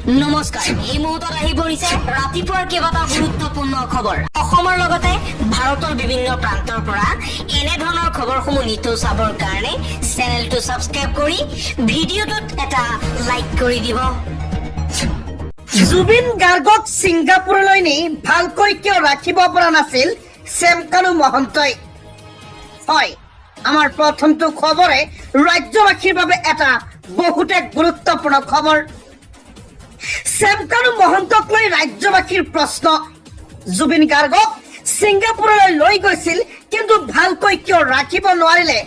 নমস্কাৰ এই মুহূৰ্তত আহি পৰিছে ৰাতিপুৱাৰ কেইবাটা গুৰুত্বপূৰ্ণ খবৰ অসমৰ লগতে ভাৰতৰ বিভিন্ন প্ৰান্তৰ পৰা এনে ধৰণৰ খবৰসমূহ নিতৌ চাবৰ কাৰণে চেনেলটো সাবস্ক্ৰাইব কৰি ভিডিঅ'টোত এটা লাইক কৰি দিব। জুবিন গাৰ্গক ছিংগাপুৰলৈ নি ভালকৈ কিয় ৰাখিব পৰা নাছিল শ্যামকানু মহন্তই? হয়, আমাৰ প্ৰথমটো খবৰে ৰাজ্যবাসীৰ বাবে এটা বহুতে গুৰুত্বপূৰ্ণ খবৰ। শ্যামকানু মহন্তক লৈ ৰাজ্যবাসীৰ প্ৰশ্ন। জুবিন গাৰ্গক ছিংগাপুৰলৈ লৈ গৈছিল, কিন্তু ভালকৈ কিয় ৰাখিব নোৱাৰিলে?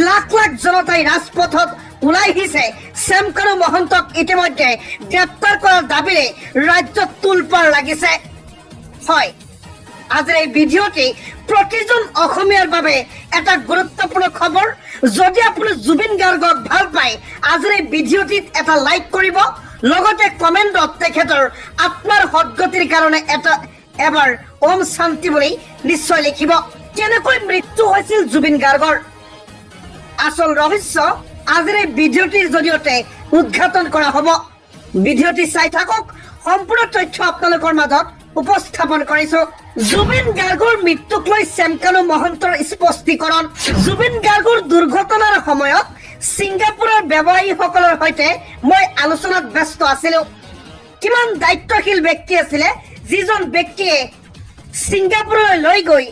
লাখ লাখ জনতাই ৰাজপথত ওলাই আহিছে। শ্যামকানু মহন্তক ইতিমধ্যে গ্ৰেপ্তাৰ কৰাৰ দাবীৰে ৰাজ্যত তোলপাৰ লাগিছে। হয়, আজিৰ এই ভিডিঅ'টি প্ৰতিজন অসমীয়াৰ বাবে এটা গুৰুত্বপূৰ্ণ খবৰ। যদি আপুনি জুবিন গাৰ্গক ভাল পায়, আজিৰ এই ভিডিঅ'টিত এটা লাইক কৰিব, লগতে কমেণ্টত তেখেতৰ আত্মাৰ সদ্গতিৰ কাৰণে এবাৰ ওম শান্তি বুলি নিশ্চয় লিখিব। কেনেকৈ মৃত্যু হৈছিল জুবিন গাৰ্গৰ আচল ৰহস্য আজিৰ এই ভিডিঅ'টিৰ জৰিয়তে উদ্ঘাটন কৰা হ'ব। ভিডিঅ'টি চাই থাকক, সম্পূৰ্ণ তথ্য আপোনালোকৰ মাজত উপস্থাপন কৰিছো। জুবিন গাৰ্গৰ মৃত্যুক লৈ শ্যামকানু মহন্তৰ স্পষ্টীকৰণ। জুবিন গাৰ্গৰ দুৰ্ঘটনাৰ সময়ত ছিংগাপুৰৰ ব্যৱসায়ীসকলৰ সৈতে মই আলোচনাত ব্যস্ত আছিলো। কিমান দায়িত্বশীল ব্যক্তি আছিলে যিজন ব্যক্তিয়ে ছিংগাপুৰলৈ লৈ গৈ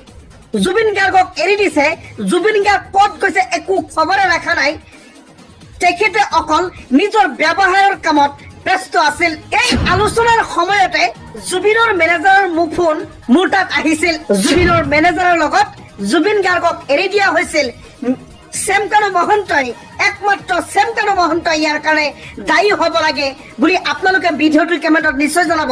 জুবিন গাৰ্গক এৰি দিছে। জুবিন গাৰ্গ ক'ত গৈছে একো খবৰে ৰাখা নাই। তেখেতে অকল নিজৰ ব্যৱসায়ৰ কামত ব্যস্ত আছিল। এই আলোচনাৰ সময়তে জুবিনৰ মেনেজাৰৰ ফোন মোৰ তাত আহিছিল। জুবিনৰ মেনেজাৰৰ লগত জুবিন গাৰ্গক এৰি দিয়া হৈছিল। শ্যামকানু মহন্তই, একমাত্ৰ শ্যামকানু মহন্তই ইয়াৰ কাৰণে দায়ী হ'ব লাগে বুলি আপোনালোকে ভিডিঅ'টোৰ কমেণ্টত নিশ্চয় জনাব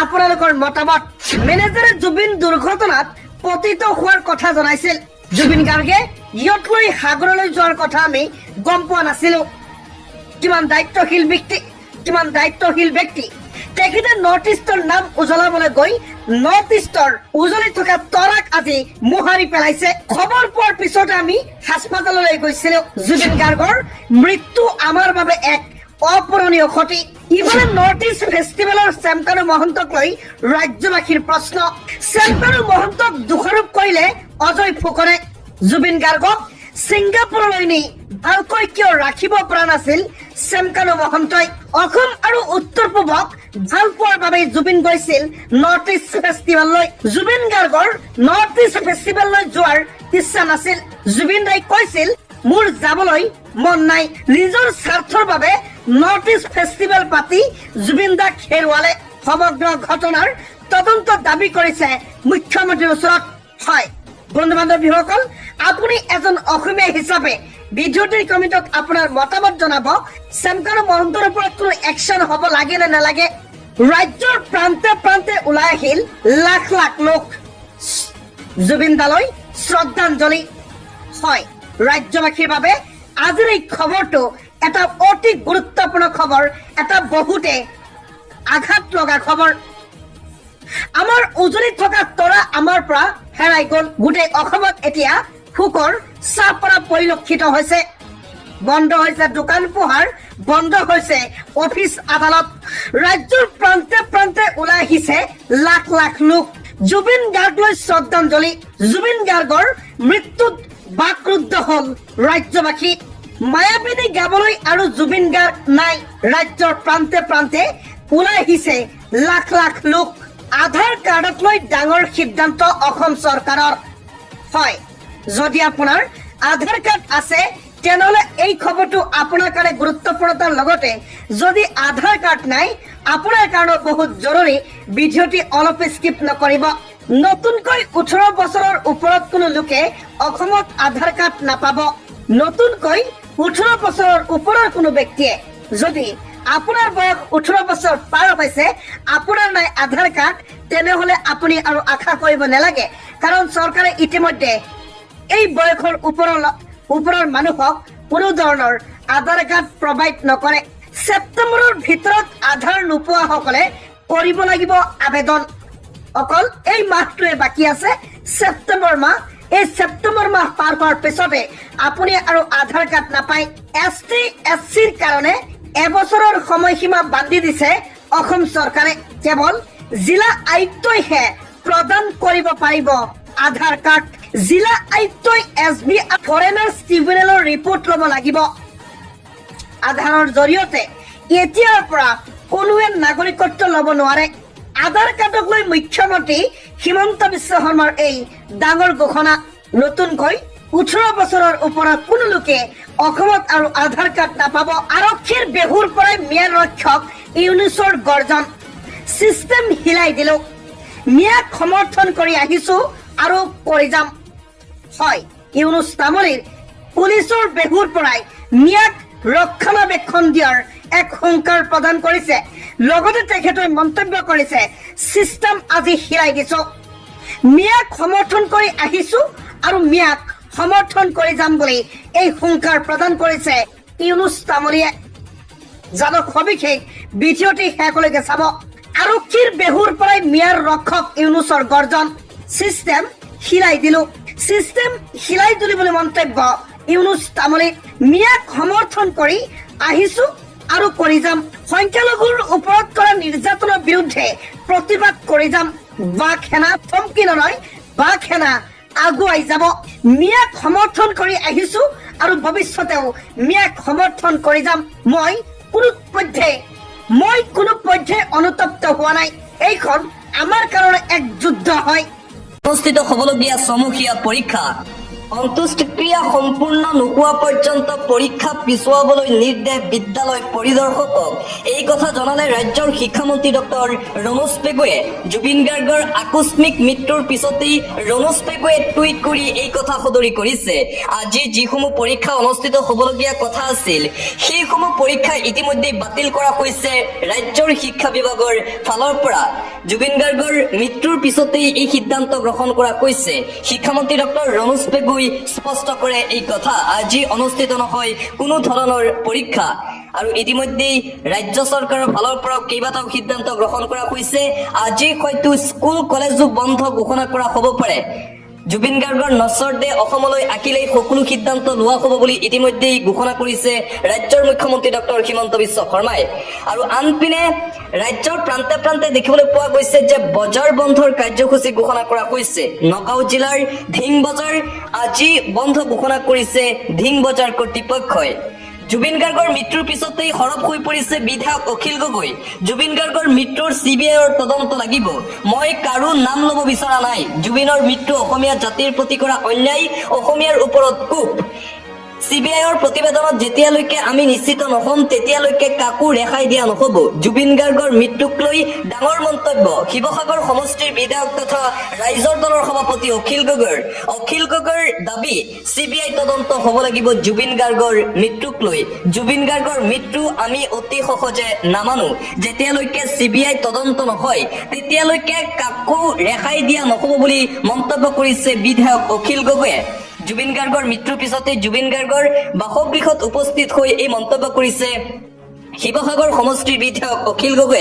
আপোনালোকৰ মতামত। মেনেজাৰে জুবিন দুৰ্ঘটনাত পতিত হোৱাৰ কথা জনাইছিল। জুবিন গাৰ্গে ইয়ট লৈ সাগৰলৈ যোৱাৰ কথা আমি গম পোৱা নাছিলো। কিমান দায়িত্বশীল ব্যক্তি তেখেতে নৰ্থ ইষ্টৰ নাম উজ্বলাবলৈ গৈ নৰ্থ ইষ্টৰ উজলি থকা তৰাক আজি মোহাৰি পেলাইছে। খবৰ পোৱাৰ পিছতে আমি হাস্পাতাললৈ গৈছিলো। জুবিন গাৰ্গৰ মৃত্যু আমাৰ বাবে এক অপূৰণীয় ক্ষতি। ইফালে নৰ্থ ইষ্ট ফেষ্টিভেলৰ শ্যামকানু মহন্তক লৈ ৰাজ্যবাসীৰ প্ৰশ্ন। শ্যামকানু মহন্তক দোষাৰোপ কৰিলে অজয় ফুকনে। জুবিন গাৰ্গক ছিংগাপুৰলৈ নি ভালকৈ কিয় ৰাখিব পৰা নাছিল শ্যামকানু মহন্তই? অসম আৰু উত্তৰ পূবক ভাল পোৱাৰ বাবে জুবিন গৈছিল নৰ্থ ইষ্ট ফেষ্টিভেললৈ। জুবিন গাৰ্গৰ নৰ্থ ইষ্ট ফেষ্টিভেললৈ যোৱাৰ ইচ্ছা নাছিল। জুবিন দাই কৈছিল, মোৰ যাবলৈ মন নাই। নিজৰ স্বাৰ্থৰ বাবে নৰ্থ ইষ্ট ফেষ্টিভেল পাতি জুবিন দাক হেৰুৱালে। সমগ্ৰ ঘটনাৰ তদন্ত দাবী কৰিছে মুখ্যমন্ত্ৰীৰ ওচৰত। হয় বন্ধু বান্ধৱীসকল, আপুনি এজন অসমীয়া হিচাপে ভিডিঅ'টিৰ কমেণ্টত আপোনাৰ মতামত জনাব। শ্যামকানু মহন্তৰ ওপৰত কোনো একশ্যন হ'ব লাগে নে নালাগে? ৰাজ্যৰ প্ৰান্তে প্ৰান্তে ওলাই আহিল লাখ লাখ লোক জুবিন দালৈ শ্ৰদ্ধাঞ্জলি। হয়, ৰাজ্যবাসীৰ বাবে আজিৰ এই খবৰটো এটা অতি গুৰুত্বপূৰ্ণ খবৰ, এটা বহুতে আঘাত লগা খবৰ। আমাৰ উজলিত থকা তৰা আমাৰ পৰা হেৰাই গ'ল। গোটেই অসমত এতিয়া শোকৰ চাহপৰা পৰিলক্ষিত হৈছে। বন্ধ হৈছে দোকান পোহাৰ, বন্ধ হৈছে অফিচ আদালত। ৰাজ্যৰ প্ৰান্তে প্ৰান্তে ওলাই আহিছে লাখ লাখ লোক জুবিন গাৰ্গলৈ শ্ৰদ্ধাঞ্জলি। জুবিন গাৰ্গৰ মৃত্যুত বাকৰুদ্ধ হল ৰাজ্যবাসী। মায়াবিনী গাবলৈ আৰু জুবিন গাৰ্গ নাই। ৰাজ্যৰ প্ৰান্তে প্ৰান্তে ওলাই আহিছে লাখ লাখ লোক। আধাৰ কাৰ্ডক লৈ ডাঙৰ সিদ্ধান্ত অসম চৰকাৰৰ। হয়, যদি আপোনাৰ আধাৰ কাৰ্ড আছে তেনেহলে এই খবৰটো আপোনাৰ কাৰণে গুৰুত্বপূৰ্ণতাৰ লগতে যদি আধাৰ কাৰ্ড নাই আপোনাৰ কাৰণে বহুত জৰুৰী। ভিডিঅ'টি অলপ স্কিপ নকৰিব। নতুনকৈ 18 বছৰৰ ওপৰত কোনো লোকে অসমত আধাৰ কাৰ্ড নাপাব। নতুনকৈ 18 বছৰৰ ওপৰৰ কোনো ব্যক্তিয়ে, যদি আপোনাৰ বয়স 18 বছৰ পাৰ হৈছে, আপোনাৰ নাই আধাৰ কাৰ্ড, তেনেহলে আপুনি আৰু আশা কৰিব নালাগে। কাৰণ চৰকাৰে ইতিমধ্যে এই বয়সৰ ওপৰৰ মানুহক কোনো ধৰণৰ আধাৰ কাৰ্ড প্ৰভাইড নকৰে। ছেপ্টেম্বৰৰ ভিতৰত আধাৰ নোপোৱাসকলে কৰিব লাগিব আবেদন। অকল এই মাহটোৱে বাকী আছে, ছেপ্টেম্বৰ মাহ। এই ছেপ্টেম্বৰ মাহ পাৰ হোৱাৰ পিছতে আপুনি আৰু আধাৰ কাৰ্ড নাপায়। ST SCৰ কাৰণে এবছৰৰ সময়সীমা বান্ধি দিছে অসম চৰকাৰে কেৱল জিলা আয়ুক্তইহে প্ৰদান কৰিব পাৰিব আধাৰ কাৰ্ড। জিলা আয়ুক্তই SB ফৰেনাৰ্ছ ট্ৰিবিউনেলৰ ৰিপৰ্ট ল'ব লাগিব। আধাৰৰ জৰিয়তে এতিয়াৰ পৰা কোনোৱে নাগৰিকত্ব ল'ব নোৱাৰে। আধাৰ কাৰ্ডক লৈ মুখ্যমন্ত্ৰী হিমন্ত বিশ্ব শৰ্মাৰ এই ডাঙৰ ঘোষণা। নতুনকৈ 18 বছৰৰ ওপৰত কোনো লোকে অসমত আৰু আধাৰ কাৰ্ড নাপাব। আৰক্ষীৰ বেহুৰ পৰাই ম্যাদ ৰক্ষক ইউনুছৰ গৰ্জন। চিষ্টেম হিলাই দিলো, ম্যাদ সমৰ্থন কৰি আহিছো আৰু কৰি যাম। হয়, ইউনুছ তামলীৰ পুলিচৰ বেহুৰ পৰাই ম্যাদ ৰক্ষণাবেক্ষণ দিয়াৰ এক হুংকাৰ প্ৰদান কৰিছে। লগতে তেখেতে মন্তব্য কৰিছে, চিষ্টেম আজি হিলাই দিছো, ম্যাদ সমৰ্থন কৰি আহিছো আৰু ম্যাদ সমৰ্থন কৰি যাম বুলি এই হুংকাৰ প্ৰদান কৰিছে ইউনুছ তামলীয়ে। জানক সবিশেষ ভিডিঅ'টি শেষলৈকে চাব। আৰক্ষীৰ বেহুৰ পৰাই ম্যাদ ৰক্ষক ইউনুছৰ গৰ্জন। চিষ্টেম হিলাই দিলো, চিষ্টেম হিলাই দিলো বুলি মন্তব্য ইউনুছ তামলী। ম্যাদ সমৰ্থন কৰি আহিছো আৰু কৰি যাম। সংখ্যালঘুৰ ওপৰত কৰা নিৰ্যাতনৰ বিৰুদ্ধে প্ৰতিবাদ কৰি যাম। বাঘ সেনা থমকি নলয়, বাঘ সেনা আগুৱাই যাব। ম্যাদ সমৰ্থন কৰি আহিছো আৰু ভৱিষ্যতেও ম্যাদ সমৰ্থন কৰি যাম। মই কোনো পধ্যে অনুতপ্ত হোৱা নাই। এইখন আমাৰ কাৰণে এক যুদ্ধ হয়। অনুষ্ঠিত হবলগীয়া ছমহীয়া পৰীক্ষা সন্তুষ্টিক্ৰিয়া সম্পূৰ্ণ নোহোৱা পৰ্যন্ত পৰীক্ষা পিছুৱাবলৈ নিৰ্দেশ বিদ্যালয় পৰিদৰ্শকক। এই কথা জনালে ৰাজ্যৰ শিক্ষামন্ত্ৰী ডক্টৰ ৰমেশ পেগুৱে। জুবিন গাৰ্গৰ আকস্মিক মৃত্যুৰ পিছতেই ৰমেশ পেগুৱে টুইট কৰি এই কথা সদৰি কৰিছে। আজি যিসমূহ পৰীক্ষা অনুষ্ঠিত হবলগীয়া কথা আছিল, সেইসমূহ পৰীক্ষা ইতিমধ্যে বাতিল কৰা হৈছে ৰাজ্যৰ শিক্ষা বিভাগৰ ফালৰ পৰা। জুবিন গাৰ্গৰ মৃত্যুৰ পিছতেই এই সিদ্ধান্ত গ্ৰহণ কৰা হৈছে। শিক্ষামন্ত্ৰী ডক্টৰ ৰমেশ পেগুৱে স্পষ্ট কৰে এই কথা। আজি অনুষ্ঠিত নহয় কোনো ধৰণৰ পৰীক্ষা। আৰু ইতিমধ্যেই ৰাজ্য চৰকাৰৰ ফালৰ পৰা কেইবাটাও সিদ্ধান্ত গ্ৰহণ কৰা হৈছে। আজি হয়তো স্কুল কলেজো বন্ধ ঘোষণা কৰা হ'ব পাৰে। জুবিন গাৰ্গৰ নশ্বৰ দেহ অসমলৈ আহিলেই সকলো সিদ্ধান্ত লোৱা হ'ব বুলি ইতিমধ্যেই ঘোষণা কৰিছে ৰাজ্যৰ মুখ্যমন্ত্ৰী ডক্টৰ হিমন্ত বিশ্ব শৰ্মাই। আৰু আনপিনে ৰাজ্যৰ প্ৰান্তে প্ৰান্তে দেখিবলৈ পোৱা গৈছে যে বজাৰ বন্ধৰ কাৰ্যসূচী ঘোষণা কৰা হৈছে। নগাঁও জিলাৰ ঢিং বজাৰ আজি বন্ধ ঘোষণা কৰিছে ঢিং বজাৰ কৰ্তৃপক্ষই। জুবিন গাৰ্গৰ মৃত্যুৰ পিছতেই সৰব হৈ পৰিছে বিধায়ক অখিল গগৈ। জুবিন গাৰ্গৰ মৃত্যুৰ CBIৰ তদন্ত লাগিব। মই কাৰো নাম ল'ব বিচৰা নাই। জুবিনৰ মৃত্যু অসমীয়া জাতিৰ প্ৰতি কৰা অন্যায়, অসমীয়াৰ ওপৰত কোপ। CBIৰ প্ৰতিবেদনত যেতিয়ালৈকে আমি নিশ্চিত নহম তেতিয়ালৈকে কাকো ৰেহাই দিয়া নহব। জুবিন গাৰ্গৰ মৃত্যুক লৈ ডাঙৰ মন্তব্য শিৱসাগৰ সমষ্টিৰ বিধায়ক তথা ৰাইজৰ দলৰ সভাপতি অখিল গগৈৰ দাবী, CBI তদন্ত হ'ব লাগিব জুবিন গাৰ্গৰ মৃত্যুক লৈ। জুবিন গাৰ্গৰ মৃত্যু আমি অতি সহজে নামানো। যেতিয়ালৈকে CBI তদন্ত নহয় তেতিয়ালৈকে কাকো ৰেহাই দিয়া নহব বুলি মন্তব্য কৰিছে বিধায়ক অখিল গগৈয়ে। জুবিন গাৰ্গৰ মৃত্যুৰ পিছতে জুবিন গাৰ্গৰ বাসগৃহত উপস্থিত হৈ এই মন্তব্য কৰিছে শিৱসাগৰ সমষ্টিৰ বিধায়ক অখিল গগৈয়ে।